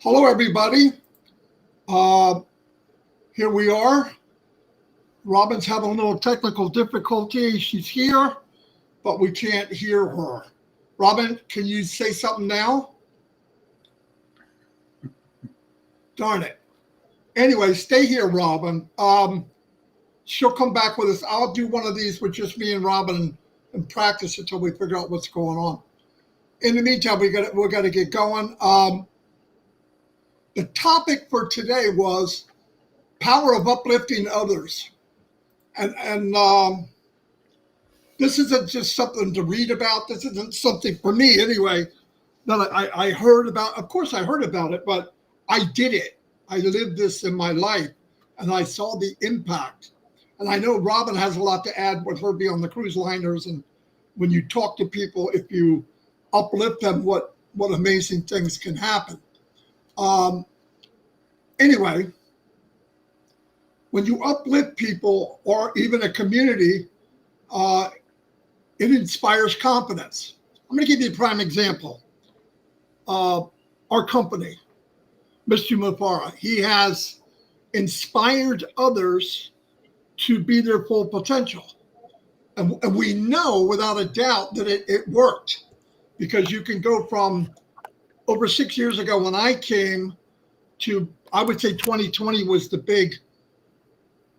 Hello, everybody. Uh, Here we are. Robin's having a little technical difficulty. She's here, but we can't hear her. Robin, can you say something now? Darn it. Anyway, stay here, Robin. She'll come back with us. I'll do one of these with just me and Robin and practice until we figure out what's going on. In the meantime, we're gonna get going. The topic for today was power of uplifting others. And this isn't just something to read about. This isn't something, for me anyway, that I heard about. Of course I heard about it, but I did it. I lived this in my life, and I saw the impact. And I know Robin has a lot to add with her being on the cruise liners. And when you talk to people, if you uplift them, what amazing things can happen. Anyway, when you uplift people or even a community, it inspires confidence. I'm going to give you a prime example. Our company, Mr. Mufara, he has inspired others to be their full potential. And we know without a doubt that it worked, because you can go from over 6 years ago when I came to, I would say 2020 was the big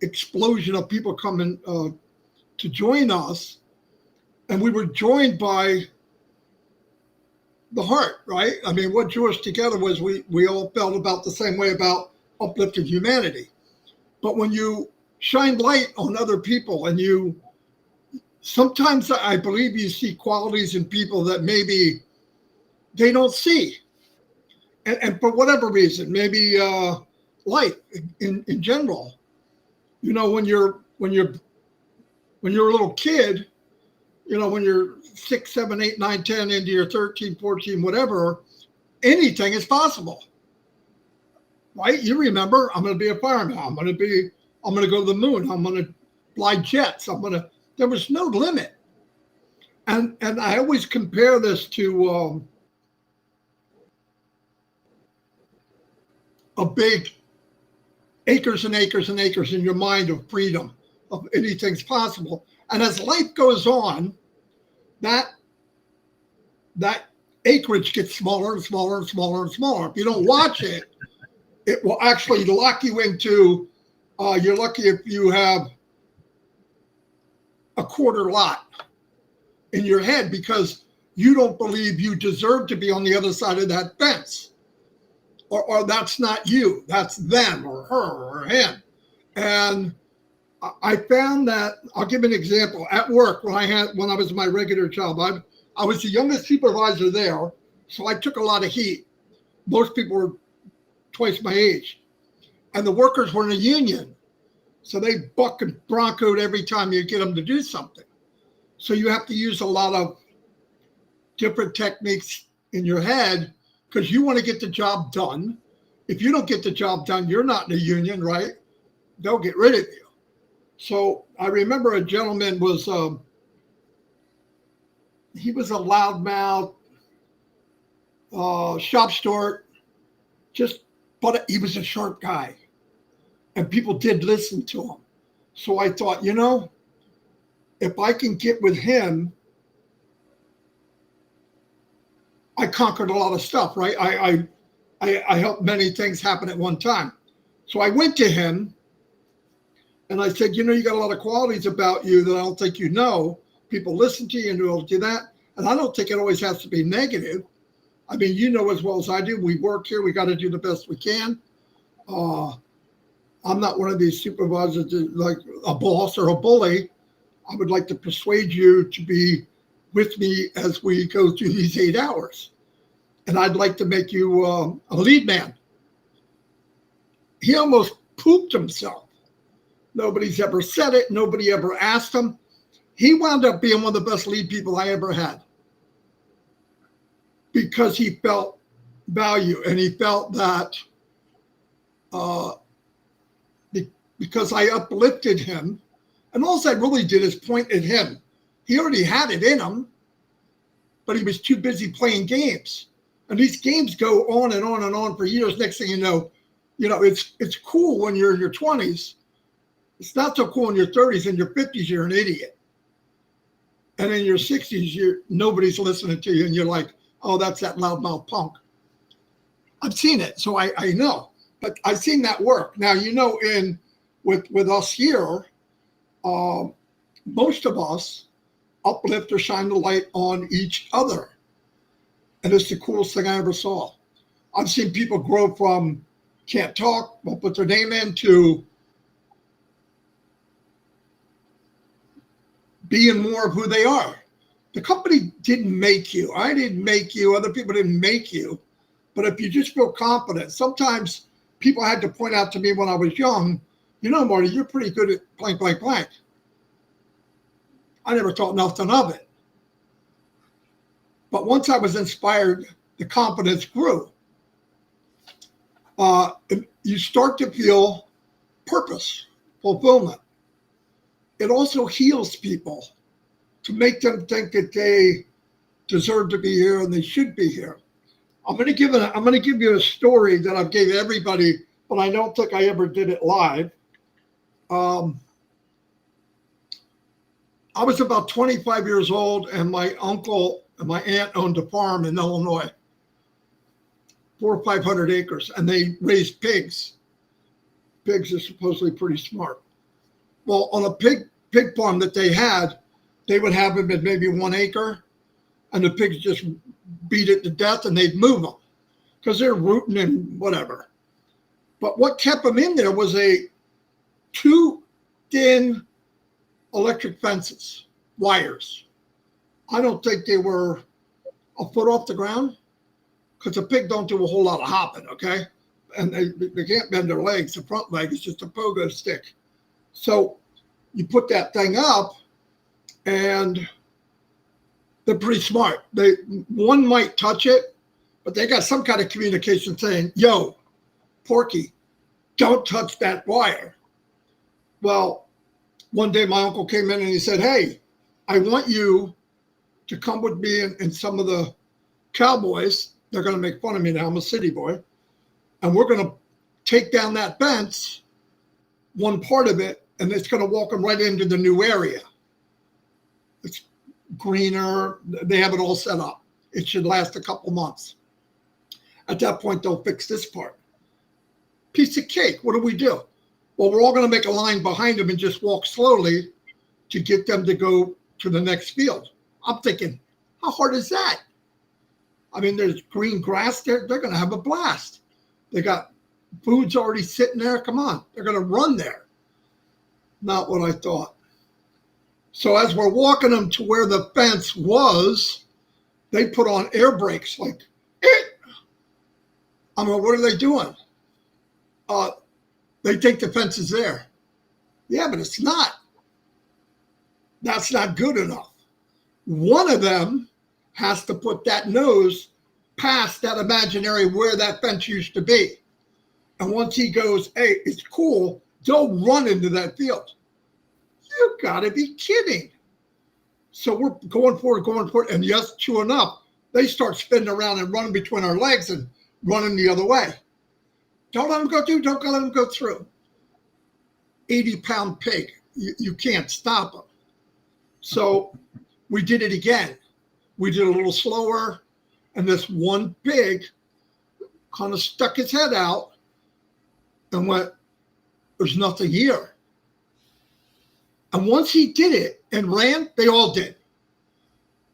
explosion of people coming to join us. And we were joined by the heart, right? I mean, what drew us together was we all felt about the same way about uplifting humanity. But when you shine light on other people and sometimes I believe you see qualities in people that maybe they don't see. And for whatever reason, maybe life in general. You know, when you're a little kid, you know, when you're 6, 7, 8, 9, 10 into your 13, 14, whatever, anything is possible. Right? You remember, I'm going to be a fireman. I'm going to go to the moon. I'm going to fly jets. There was no limit. And I always compare this to a big acres and acres and acres in your mind of freedom, of anything's possible. And as life goes on, that acreage gets smaller and smaller and smaller and smaller. If you don't watch it, it will actually lock you into, you're lucky if you have a quarter lot in your head, because you don't believe you deserve to be on the other side of that fence. Or that's not you, that's them or her or him. And I found that, I'll give an example. At work, when I was my regular job, I was the youngest supervisor there, so I took a lot of heat. Most people were twice my age. And the workers were in a union, so they buck and broncoed every time you get them to do something. So you have to use a lot of different techniques in your head, because you want to get the job done. If you don't get the job done, you're not in a union, right? They'll get rid of you. So I remember a gentleman was, he was a loudmouth, shop steward, but he was a sharp guy. And people did listen to him. So I thought, you know, if I can get with him, I conquered a lot of stuff, right? I helped many things happen at one time. So I went to him and I said, you know, you got a lot of qualities about you that I don't think you know. People listen to you and they'll do that. And I don't think it always has to be negative. I mean, you know as well as I do, we work here. We got to do the best we can. I'm not one of these supervisors like a boss or a bully. I would like to persuade you to be with me as we go through these 8 hours. And I'd like to make you a lead man. He almost pooped himself. Nobody's ever said it. Nobody ever asked him. He wound up being one of the best lead people I ever had, because he felt value, and he felt that because I uplifted him, and all I really did is point at him. He already had it in him, but he was too busy playing games. And these games go on and on and on for years. Next thing you know, it's cool when you're in your 20s. It's not so cool in your 30s. In your 50s, you're an idiot. And in your 60s, nobody's listening to you, and you're like, oh, that's that loudmouth punk. I've seen it, so I know. But I've seen that work. Now, with us here, most of us uplift or shine the light on each other. And it's the coolest thing I ever saw. I've seen people grow from can't talk, won't put their name in, to being more of who they are. The company didn't make you. I didn't make you. Other people didn't make you. But if you just feel confident, sometimes people had to point out to me when I was young, Marty, you're pretty good at blank, blank, blank. I never thought nothing of it. But once I was inspired, the confidence grew. You start to feel purpose, fulfillment. It also heals people to make them think that they deserve to be here and they should be here. I'm going to give you a story that I've gave everybody, but I don't think I ever did it live. I was about 25 years old, and my uncle and my aunt owned a farm in Illinois, 400 or 500 acres, and they raised pigs. Pigs are supposedly pretty smart. Well, on a pig farm that they had, they would have them at maybe 1 acre, and the pigs just beat it to death, and they'd move them because they're rooting and whatever. But what kept them in there was two thin electric fences, wires. I don't think they were a foot off the ground, because a pig don't do a whole lot of hopping, okay? And they can't bend their legs. The front leg is just a pogo stick. So you put that thing up, and they're pretty smart. One might touch it, but they got some kind of communication saying, yo, Porky, don't touch that wire. Well, one day my uncle came in and he said, hey, I want you to come with me and some of the cowboys. They're going to make fun of me now. I'm a city boy. And we're going to take down that fence, one part of it, and it's going to walk them right into the new area. It's greener. They have it all set up. It should last a couple months. At that point, they'll fix this part. Piece of cake. What do we do? Well, we're all going to make a line behind them and just walk slowly to get them to go to the next field. I'm thinking, how hard is that? I mean, there's green grass there. They're going to have a blast. They got foods already sitting there. Come on. They're going to run there. Not what I thought. So as we're walking them to where the fence was, they put on air brakes like, eh. I mean, what are they doing? They think the fence is there. Yeah, but it's not. That's not good enough. One of them has to put that nose past that imaginary where that fence used to be. And once he goes, hey, it's cool, they'll run into that field. You gotta be kidding. So we're going forward. And yes, true enough, they start spinning around and running between our legs and running the other way. Don't let them go through. Don't let them go through. 80-pound pig. You can't stop them. So we did it again. We did a little slower. And this one pig kind of stuck his head out and went, there's nothing here. And once he did it and ran, they all did.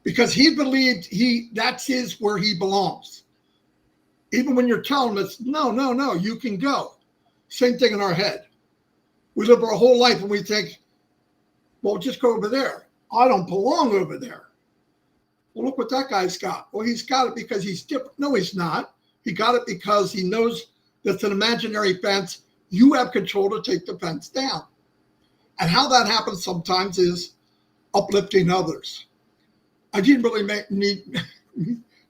Because he believed that's where he belongs. Even when you're telling us, no, you can go. Same thing in our head. We live our whole life and we think, well, just go over there. I don't belong over there. Well, look what that guy's got. Well, he's got it because he's different. No, he's not. He got it because he knows that's an imaginary fence. You have control to take the fence down. And how that happens sometimes is uplifting others. I didn't really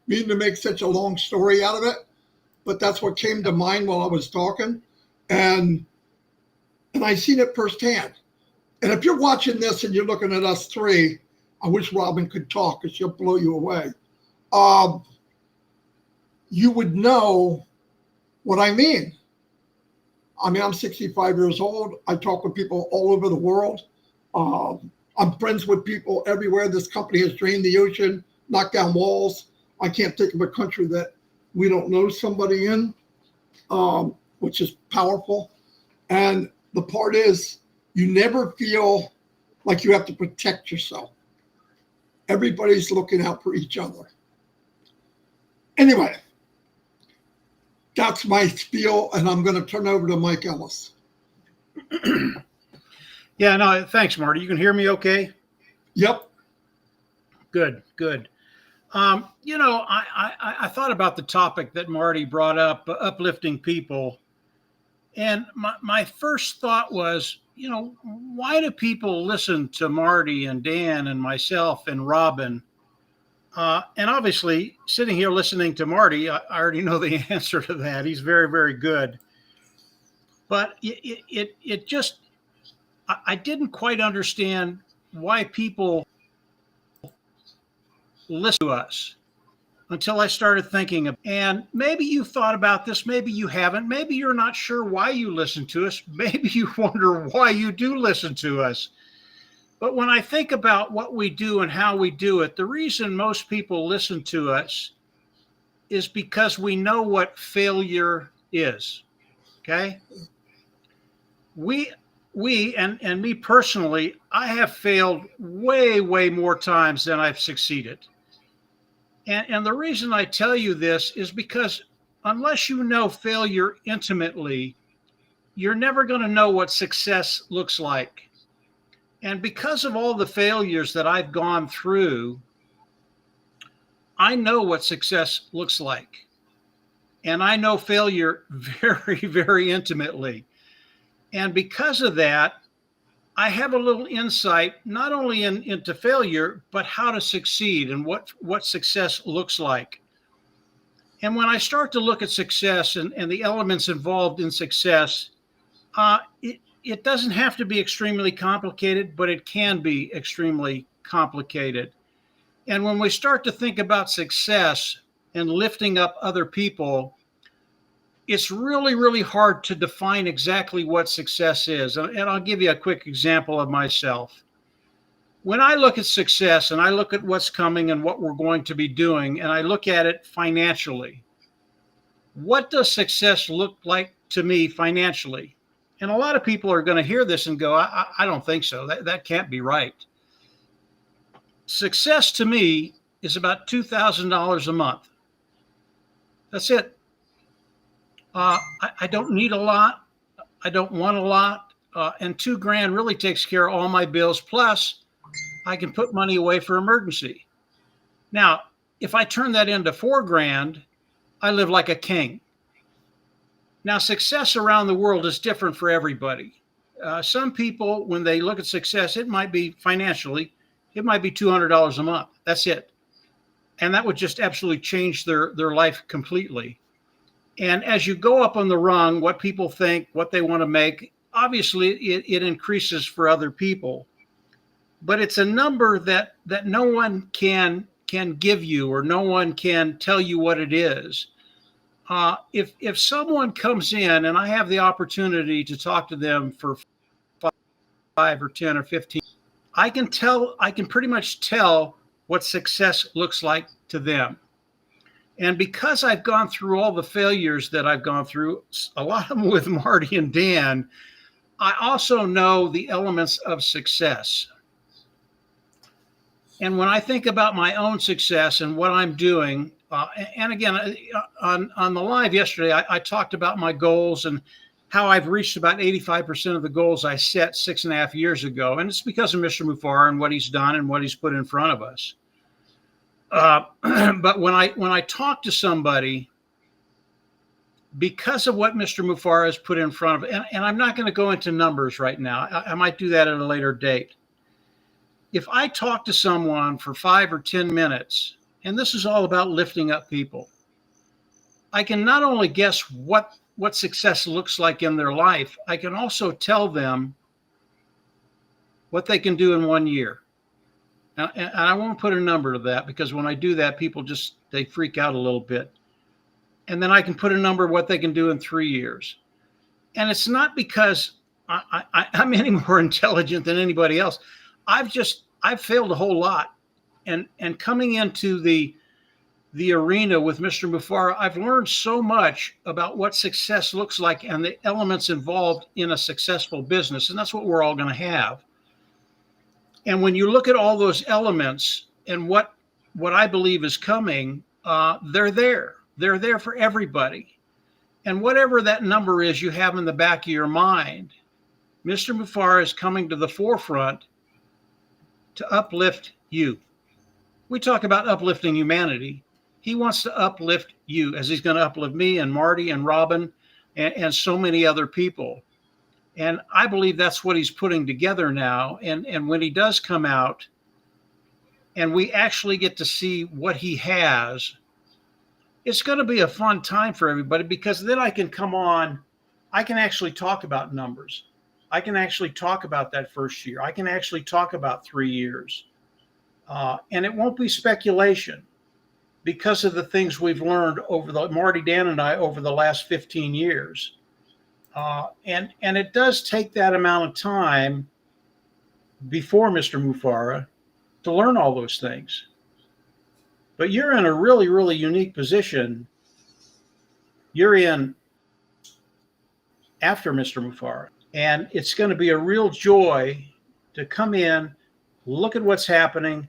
mean to make such a long story out of it, but that's what came to mind while I was talking. And I seen it firsthand. And if you're watching this and you're looking at us three, I wish Robin could talk because she'll blow you away. you would know what I mean. I mean, I'm 65 years old. I talk with people all over the world. I'm friends with people everywhere. This company has drained the ocean, knocked down walls. I can't think of a country that we don't know somebody in, which is powerful. And the part is, you never feel like you have to protect yourself. Everybody's looking out for each other. Anyway, that's my spiel, and I'm going to turn over to Mike Ellis. Yeah, no, thanks, Marty. You can hear me okay? Yep. Good, good. I thought about the topic that Marty brought up, uplifting people. And my first thought was, why do people listen to Marty and Dan and myself and Robin? And obviously, sitting here listening to Marty, I already know the answer to that. He's very, very good. But it just, I didn't quite understand why people listen to us until I started thinking of, and maybe you've thought about this, maybe you haven't, maybe you're not sure why you listen to us, maybe you wonder why you do listen to us. But when I think about what we do and how we do it, the reason most people listen to us is because we know what failure is. Okay? We and me personally, I have failed way, way more times than I've succeeded. And the reason I tell you this is because unless you know failure intimately, you're never going to know what success looks like. And because of all the failures that I've gone through, I know what success looks like. And I know failure very, very intimately. And because of that, I have a little insight, not only into failure, but how to succeed and what success looks like. And when I start to look at success and the elements involved in success, it doesn't have to be extremely complicated, but it can be extremely complicated. And when we start to think about success and lifting up other people, it's really, really hard to define exactly what success is. And I'll give you a quick example of myself. When I look at success and I look at what's coming and what we're going to be doing, and I look at it financially, what does success look like to me financially? And a lot of people are going to hear this and go, I don't think so. That can't be right. Success to me is about $2,000 a month. That's it. I don't need a lot. I don't want a lot. And $2,000 really takes care of all my bills. Plus, I can put money away for emergency. Now, if I turn that into $4,000, I live like a king. Now, success around the world is different for everybody. Some people, when they look at success, it might be financially, it might be $200 a month. That's it. And that would just absolutely change their life completely. And as you go up on the rung, what people think, what they want to make, obviously it increases for other people. But it's a number that no one can give you, or no one can tell you what it is. If someone comes in and I have the opportunity to talk to them for 5 or 10 or 15, I can pretty much tell what success looks like to them. And because I've gone through all the failures that I've gone through, a lot of them with Marty and Dan, I also know the elements of success. And when I think about my own success and what I'm doing, and again, on the live yesterday, I talked about my goals and how I've reached about 85% of the goals I set 6.5 years ago. And it's because of Mr. Mufar and what he's done and what he's put in front of us. But when I talk to somebody, because of what Mr. Mufar has put in front of, and I'm not going to go into numbers right now. I might do that at a later date. If I talk to someone for 5 or 10 minutes, and this is all about lifting up people, I can not only guess what success looks like in their life, I can also tell them what they can do in 1 year. Now, and I won't put a number to that, because when I do that, people they freak out a little bit. and then I can put a number what they can do in 3 years. And it's not because I'm any more intelligent than anybody else. I've failed a whole lot. And coming into the arena with Mr. Mufara, I've learned so much about what success looks like and the elements involved in a successful business. And that's what we're all going to have. And when you look at all those elements and what I believe is coming, they're there. They're there for everybody. And whatever that number is you have in the back of your mind, Mr. Mufara is coming to the forefront to uplift you. We talk about uplifting humanity. He wants to uplift you, as he's going to uplift me and Marty and Robin and so many other people. And I believe that's what he's putting together now. And when he does come out and we actually get to see what he has, it's going to be a fun time for everybody, because then I can come on, I can actually talk about numbers. I can actually talk about that first year. I can actually talk about 3 years. And it won't be speculation, because of the things we've learned Marty, Dan, and I over the last 15 years. And it does take that amount of time before Mr. Mufara to learn all those things. But you're in a really, really unique position. You're in after Mr. Mufara. And it's going to be a real joy to come in, look at what's happening,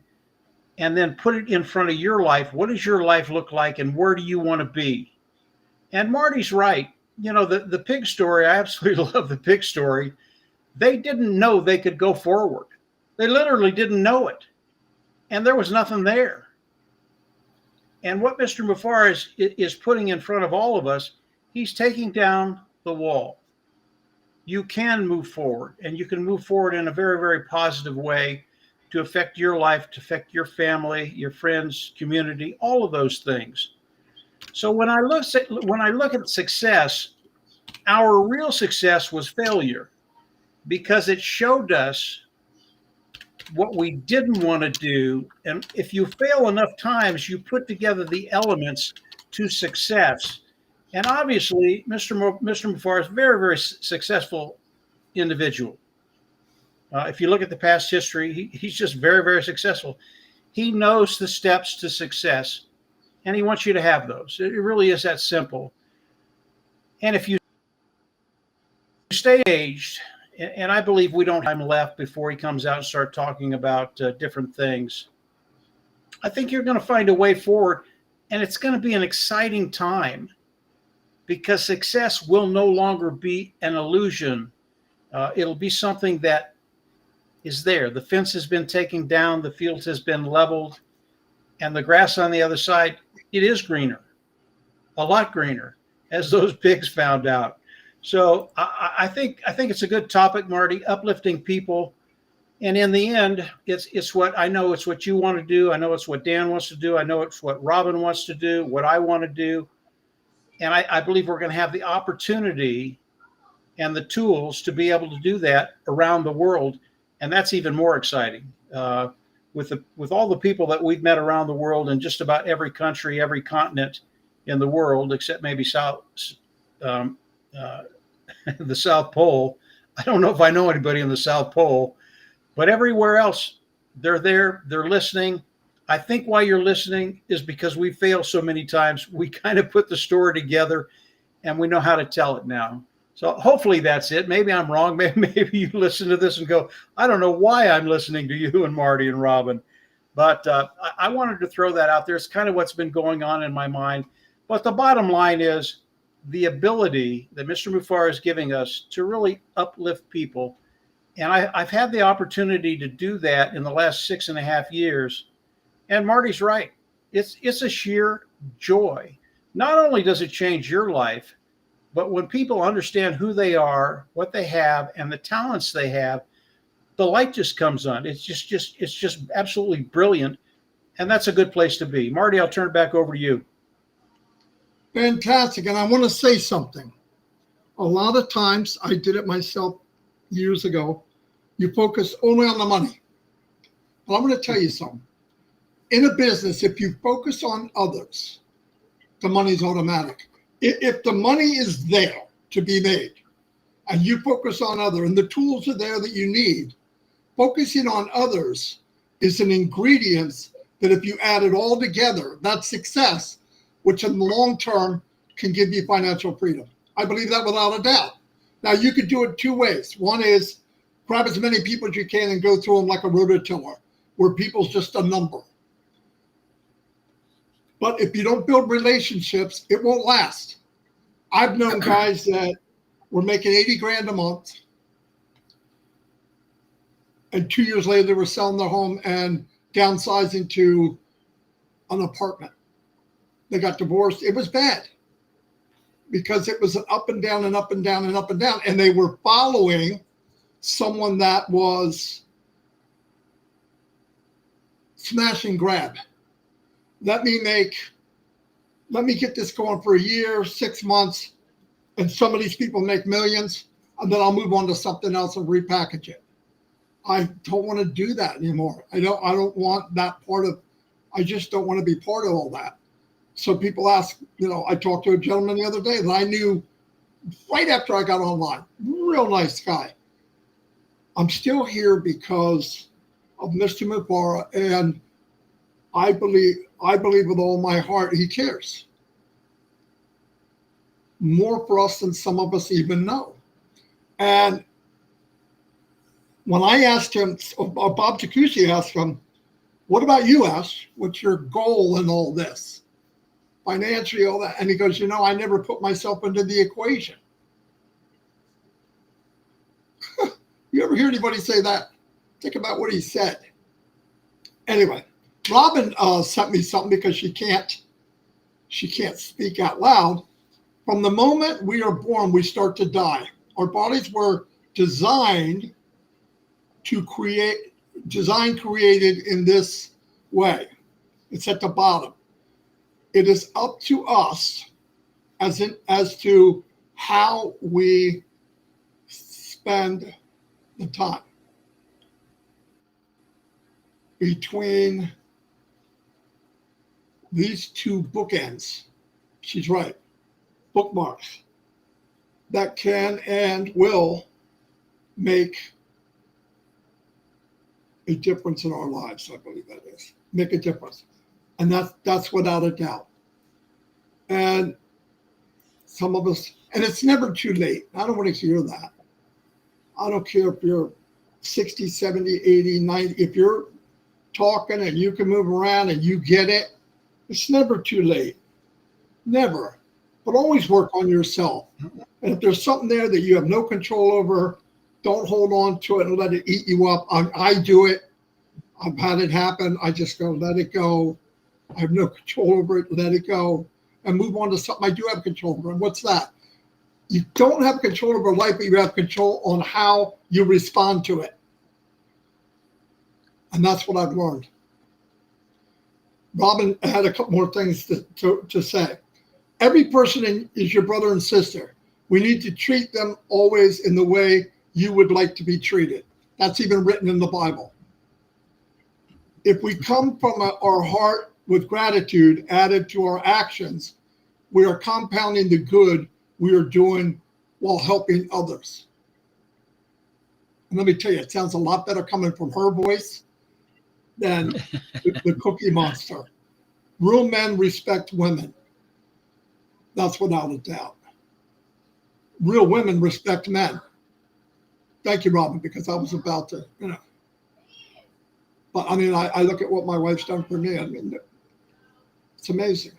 and then put it in front of your life. What does your life look like, and where do you want to be? And Marty's right. You know, the pig story, I absolutely love the pig story. They didn't know they could go forward. They literally didn't know it. And there was nothing there. And what Mr. Mufara is putting in front of all of us, he's taking down the wall. You can move forward, and you can move forward in a very, very positive way to affect your life, to affect your family, your friends, community, all of those things. So when I look at success, our real success was failure, because it showed us what we didn't want to do. And if you fail enough times, you put together the elements to success. And obviously, Mr. Mufara is a very, very successful individual. If you look at the past history, he's just very, very successful. He knows the steps to success, and he wants you to have those. It really is that simple. And if you stay engaged, and I believe we don't have time left before he comes out and start talking about different things, I think you're going to find a way forward, and it's going to be an exciting time, because success will no longer be an illusion. It'll be something that is there. The fence has been taken down, the field has been leveled, and the grass on the other side, it is greener, a lot greener, as those pigs found out. So I think it's a good topic, Marty, uplifting people. And in the end, it's what I know, it's what you want to do. I know it's what Dan wants to do. I know it's what Robin wants to do, what I want to do. And I believe we're going to have the opportunity and the tools to be able to do that around the world. And that's even more exciting. With all the people that we've met around the world in just about every country, every continent in the world, except maybe the South Pole. I don't know if I know anybody in the South Pole, but everywhere else, they're there, they're listening. I think why you're listening is because we fail so many times. We kind of put the story together, and we know how to tell it now. So hopefully that's it. Maybe I'm wrong. Maybe you listen to this and go, I don't know why I'm listening to you and Marty and Robin. But I wanted to throw that out there. It's kind of what's been going on in my mind. But the bottom line is the ability that Mr. Mufara is giving us to really uplift people. And I've had the opportunity to do that in the last 6.5 years. And Marty's right. It's a sheer joy. Not only does it change your life, but when people understand who they are, what they have, and the talents they have, the light just comes on. It's just absolutely brilliant. And that's a good place to be. Marty, I'll turn it back over to you. Fantastic. And I want to say something. A lot of times, I did it myself years ago, you focus only on the money. But I'm going to tell you something. In a business, if you focus on others, the money's automatic. If the money is there to be made and you focus on other and the tools are there that you need, focusing on others is an ingredient that if you add it all together, that's success, which in the long term can give you financial freedom. I believe that without a doubt. Now, you could do it two ways. One is grab as many people as you can and go through them like a rototiller, where people's just a number. But if you don't build relationships, it won't last. I've known guys that were making 80 grand a month, and 2 years later they were selling their home and downsizing to an apartment. They got divorced. It was bad because it was an up and down and up and down and up and down. And they were following someone that was smash and grab. Let me get this going for a year, 6 months, and some of these people make millions, and then I'll move on to something else and repackage it. I don't want to do that anymore. I don't want that part of, I just don't want to be part of all that. So people ask, I talked to a gentleman the other day that I knew right after I got online, real nice guy. I'm still here because of Mr. Mufara, and I believe with all my heart he cares. More for us than some of us even know. And when I asked him, Bob Takushi asked him, what about you, Ash? What's your goal in all this? Financially, all that. And he goes, I never put myself into the equation. You ever hear anybody say that? Think about what he said. Anyway, Robin sent me something because she can't speak out loud. From the moment we are born, we start to die. Our bodies were created in this way. It's at the bottom. It is up to us as to how we spend the time between these two bookends. She's right. Bookmarks that can and will make a difference in our lives. I believe that is make a difference, and that's without a doubt. And some of us, and it's never too late. I don't want to hear that. I don't care if you're 60, 70, 80, 90. If you're talking and you can move around and you get it, it's never too late. Never. But always work on yourself. And if there's something there that you have no control over, don't hold on to it and let it eat you up. I do it. I've had it happen. I just go, let it go. I have no control over it. Let it go. And move on to something I do have control over. And what's that? You don't have control over life, but you have control on how you respond to it. And that's what I've learned. Robin had a couple more things to say. Every person is your brother and sister. We need to treat them always in the way you would like to be treated. That's even written in the Bible. If we come from our heart with gratitude added to our actions, we are compounding the good we are doing while helping others. And let me tell you, it sounds a lot better coming from her voice than the Cookie Monster. Real men respect women. That's without a doubt. Real women respect men. Thank you, Robin, because I was about to, But I mean, I look at what my wife's done for me. I mean, it's amazing.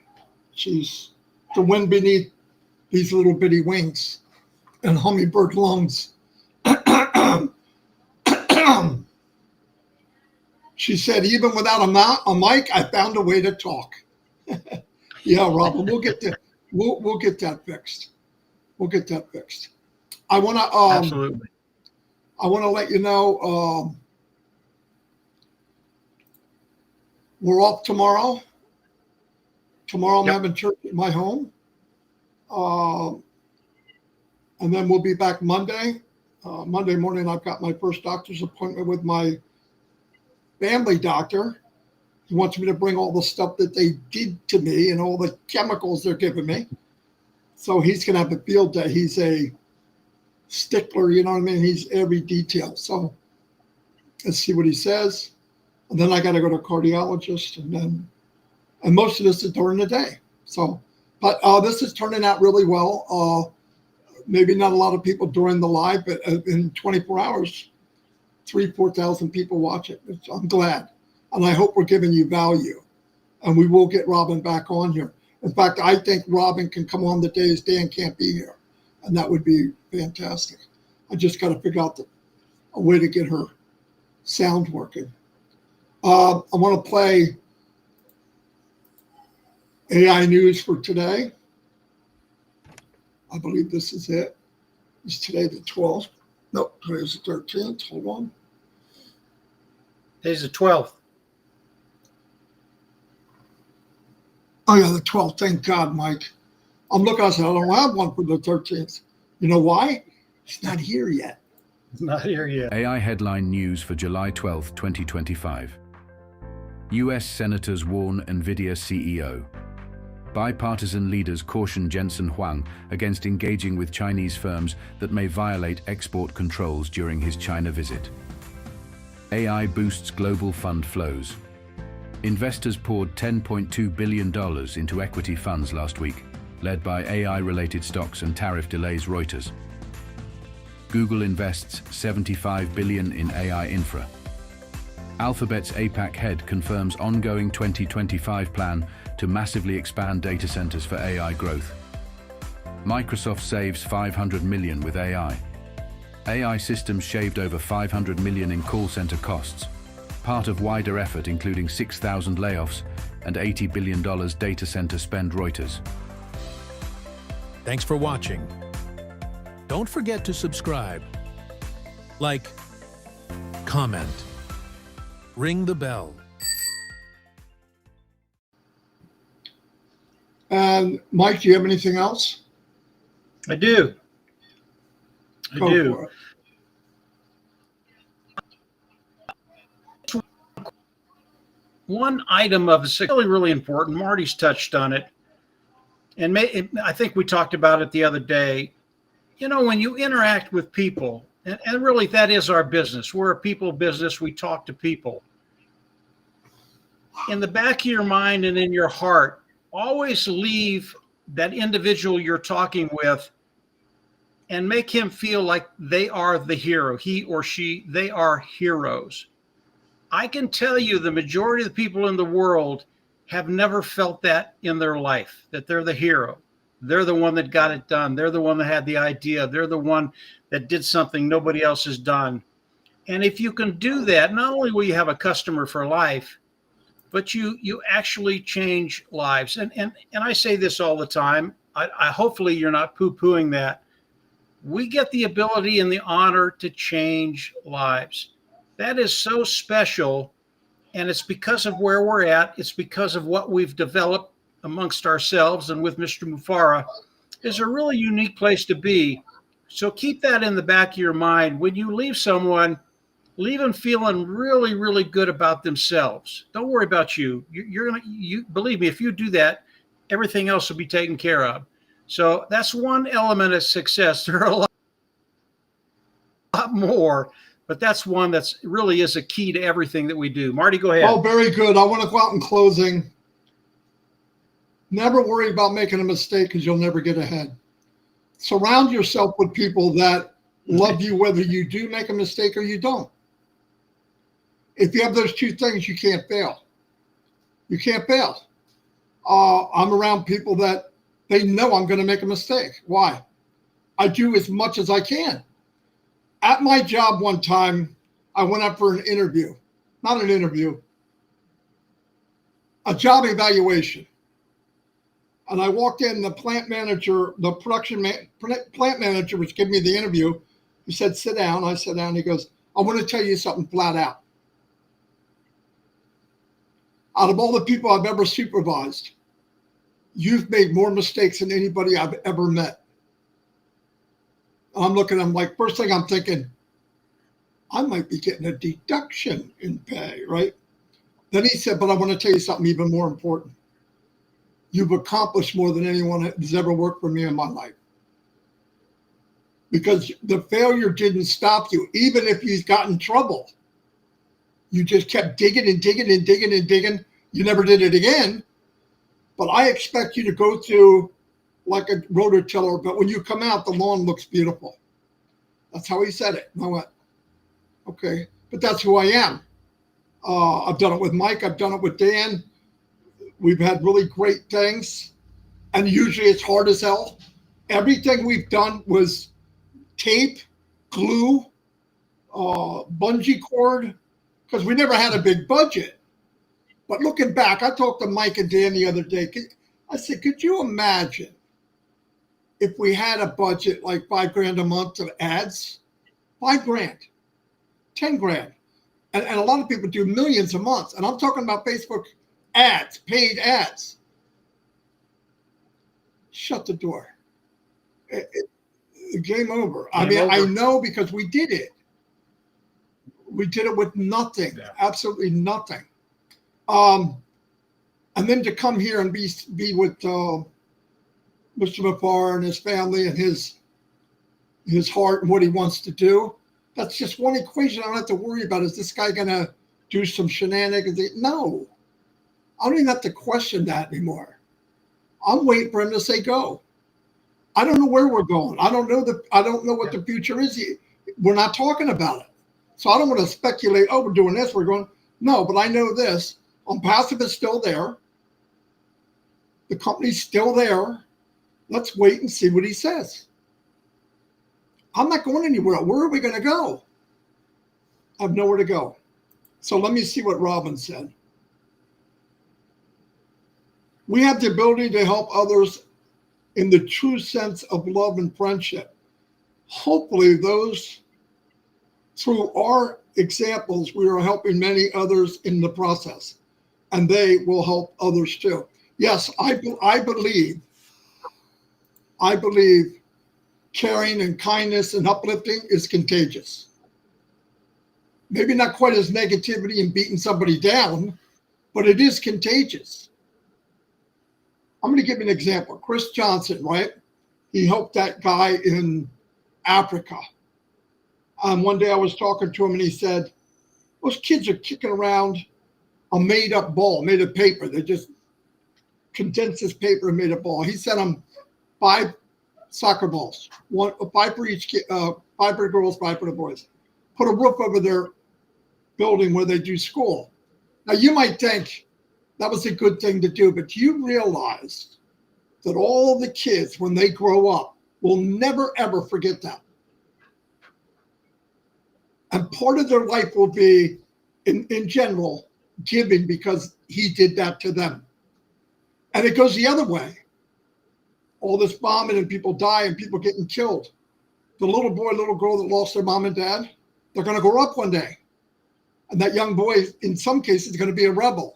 She's the wind beneath these little bitty wings and hummingbird lungs. She said, even without a mic, I found a way to talk. Yeah, Robin, we'll get that fixed. We'll get that fixed. I want to Absolutely. I want to let you know we're off tomorrow. Tomorrow I'm having church at my home. And then we'll be back Monday. Monday morning, I've got my first doctor's appointment with my family doctor, He wants me to bring all the stuff that they did to me and all the chemicals they're giving me. So he's going to have a field day. He's a stickler, you know what I mean? He's every detail. So let's see what he says. And then I got to go to a cardiologist, and most of this is during the day. So, but this is turning out really well. Maybe not a lot of people during the live, but in 24 hours, 4,000 people watch it. I'm glad. And I hope we're giving you value. And we will get Robin back on here. In fact, I think Robin can come on the days Dan can't be here. And that would be fantastic. I just got to figure out a way to get her sound working. I want to play AI news for today. I believe this is it. It's today the 12th. Nope, today's the 13th. Hold on. Today's the 12th. Oh, yeah, the 12th. Thank God, Mike. I'm looking, I said, I don't have one for the 13th. You know why? It's not here yet. It's not here yet. AI headline news for July 12, 2025. US senators warn NVIDIA CEO. Bipartisan leaders caution Jensen Huang against engaging with Chinese firms that may violate export controls during his China visit. AI boosts global fund flows. Investors poured $10.2 billion into equity funds last week, led by AI-related stocks and tariff delays, Reuters. Google invests $75 billion in AI infra. Alphabet's APAC head confirms ongoing 2025 plan to massively expand data centers for AI growth. Microsoft saves $500 million with AI. AI systems shaved over $500 million in call center costs, part of wider effort including 6,000 layoffs and $80 billion data center spend, Reuters. Thanks for watching. Don't forget to subscribe, like, comment, ring the bell. And Mike, do you have anything else? I do. I Go do. for it. One item of it's really, really important. Marty's touched on it. And I think we talked about it the other day. You know, when you interact with people, and really that is our business. We're a people business. We talk to people. In the back of your mind and in your heart, always leave that individual you're talking with and make him feel like they are the hero. He or she, they are heroes. I can tell you the majority of the people in the world have never felt that in their life, that they're the hero. They're the one that got it done. They're the one that had the idea. They're the one that did something nobody else has done. And if you can do that, not only will you have a customer for life, but you actually change lives. And I say this all the time. I hopefully you're not poo-pooing that. We get the ability and the honor to change lives. That is so special. And it's because of where we're at. It's because of what we've developed amongst ourselves and with Mr. Mufareh. Is a really unique place to be. So keep that in the back of your mind. When you leave someone, leave them feeling really, really good about themselves. Don't worry about you. You believe me, if you do that, everything else will be taken care of. So that's one element of success. There are a lot more, but that's one that's really is a key to everything that we do. Marty, go ahead. Oh, very good. I want to go out in closing. Never worry about making a mistake because you'll never get ahead. Surround yourself with people that love you whether you do make a mistake or you don't. If you have those two things, you can't fail. You can't fail. I'm around people that they know I'm going to make a mistake. Why? I do as much as I can. At my job one time, I went up for an interview. Not an interview. A job evaluation. And I walked in, the plant manager, the plant manager was giving me the interview. He said, sit down. I sat down. He goes, I want to tell you something flat out. Out of all the people I've ever supervised, you've made more mistakes than anybody I've ever met. I'm looking, I'm like, first thing I'm thinking, I might be getting a deduction in pay, right? Then he said, but I want to tell you something even more important. You've accomplished more than anyone has ever worked for me in my life. Because the failure didn't stop you. Even if you got in trouble, you just kept digging and digging and digging and digging. You never did it again. But I expect you to go through like a rototiller, but when you come out, the lawn looks beautiful. That's how he said it. And I went, okay, but that's who I am. I've done it with Mike. I've done it with Dan. We've had really great things. And usually it's hard as hell. Everything we've done was tape, glue, bungee cord, because we never had a big budget. But looking back, I talked to Mike and Dan the other day. I said, could you imagine if we had a budget like $5,000 a month of ads? $5,000, $10,000. And a lot of people do millions a month. And I'm talking about Facebook ads, paid ads. Shut the door. Game over. I mean, I know because we did it. We did it with nothing, absolutely nothing. And then to come here and be with Mr. Mafar and his family and his heart and what he wants to do, that's just one equation I don't have to worry about. Is this guy going to do some shenanigans? No. I don't even have to question that anymore. I'm waiting for him to say go. I don't know where we're going. I don't know what the future is. We're not talking about it. So I don't want to speculate, oh, we're doing this, we're going. No, but I know this. Passive is still there. The company's still there. Let's wait and see what he says. I'm not going anywhere. Where are we going to go? I have nowhere to go. So let me see what Robin said. We have the ability to help others in the true sense of love and friendship. Hopefully those, through our examples, we are helping many others in the process, and they will help others too. Yes, I believe caring and kindness and uplifting is contagious. Maybe not quite as negativity and beating somebody down, but it is contagious. I'm going to give you an example. Chris Johnson, right? He helped that guy in Africa. One day I was talking to him and he said, those kids are kicking around a made up ball, made of paper. They just condensed this paper and made a ball. He sent them 5 soccer balls, 5 for each kid, 5 for the girls, 5 for the boys. Put a roof over their building where they do school. Now you might think that was a good thing to do, but you realize that all the kids, when they grow up, will never, ever forget that. And part of their life will be, in general, giving because he did that to them. And it goes the other way. All this bombing and people die and people getting killed. The little boy, little girl that lost their mom and dad, they're going to grow up one day. And that young boy, in some cases, is going to be a rebel.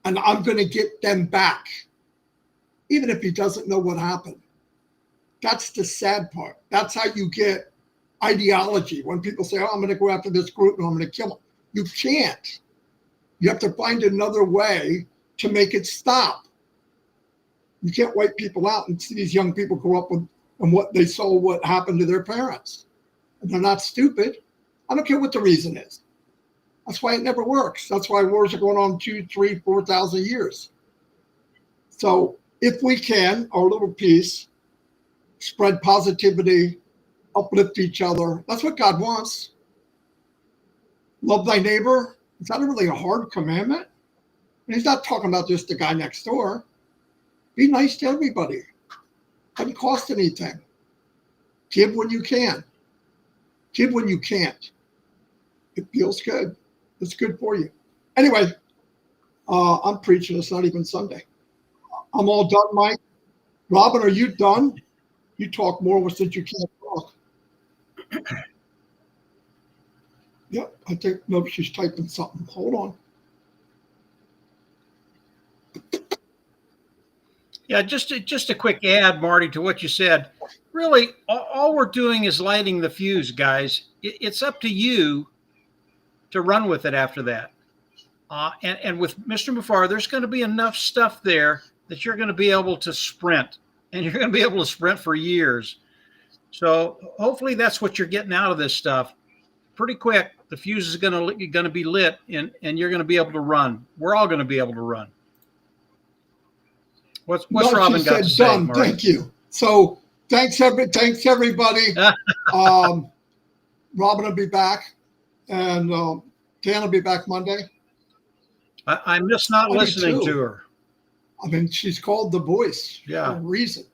And I'm going to get them back, even if he doesn't know what happened. That's the sad part. That's how you get ideology. When people say, oh, I'm going to go after this group and I'm going to kill them. You can't. You have to find another way to make it stop. You can't wipe people out and see these young people grow up with and what they saw what happened to their parents. And they're not stupid. I don't care what the reason is. That's why it never works. That's why wars are going on 2,000, 3,000, 4,000 years. So if we can, our little piece, spread positivity, uplift each other. That's what God wants. Love thy neighbor. Is that really a hard commandment? And he's not talking about just the guy next door. Be nice to everybody. Doesn't cost anything. Give when you can. Give when you can't. It feels good. It's good for you. Anyway, I'm preaching. It's not even Sunday. I'm all done, Mike. Robin, are you done? You talk more since you can't talk. Yep, I think, no, she's typing something. Hold on. Yeah, just a quick add, Marty, to what you said. Really, all we're doing is lighting the fuse, guys. It's up to you to run with it after that. And with Mr. Mufar, there's going to be enough stuff there that you're going to be able to sprint, and you're going to be able to sprint for years. So hopefully that's what you're getting out of this stuff. Pretty quick, the fuse is going to be lit, and you're going to be able to run. We're all going to be able to run. What's Robin got to say, done. Murray? Thank you. So thanks everybody. Robin will be back, and Dan will be back Monday. I miss not listening to her. I mean, she's called the voice for Yeah. a reason.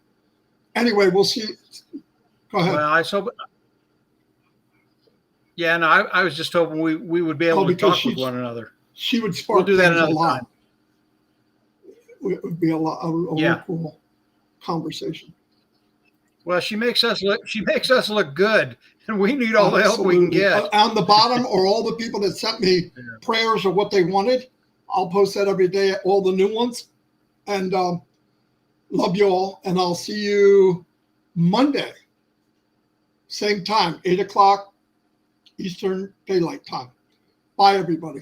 Anyway, we'll see. Go ahead. Well, I hope. Yeah, no, I was just hoping we would be able to because talk with one another. She would spark We'll do that things another a lot. time. It would be a real cool conversation. Well, she makes us look good, and we need all the help we can get. On the bottom are all the people that sent me prayers of what they wanted. I'll post that every day, all the new ones. And love you all. And I'll see you Monday, same time, 8 o'clock Eastern Daylight Time. Bye, everybody.